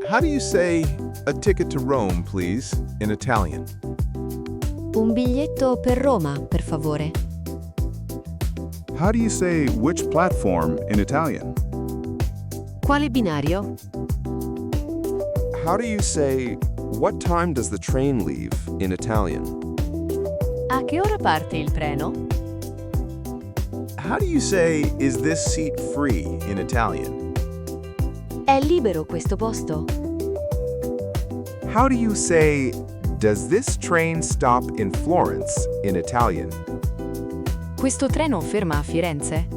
How do you say a ticket to Rome, please, in Italian? Un biglietto per Roma, per favore. How do you say which platform in Italian? Quale binario? How do you say, what time does the train leave in Italian? A che ora parte il treno? How do you say, is this seat free in Italian? È libero questo posto? How do you say, does this train stop in Florence in Italian? Questo treno ferma a Firenze?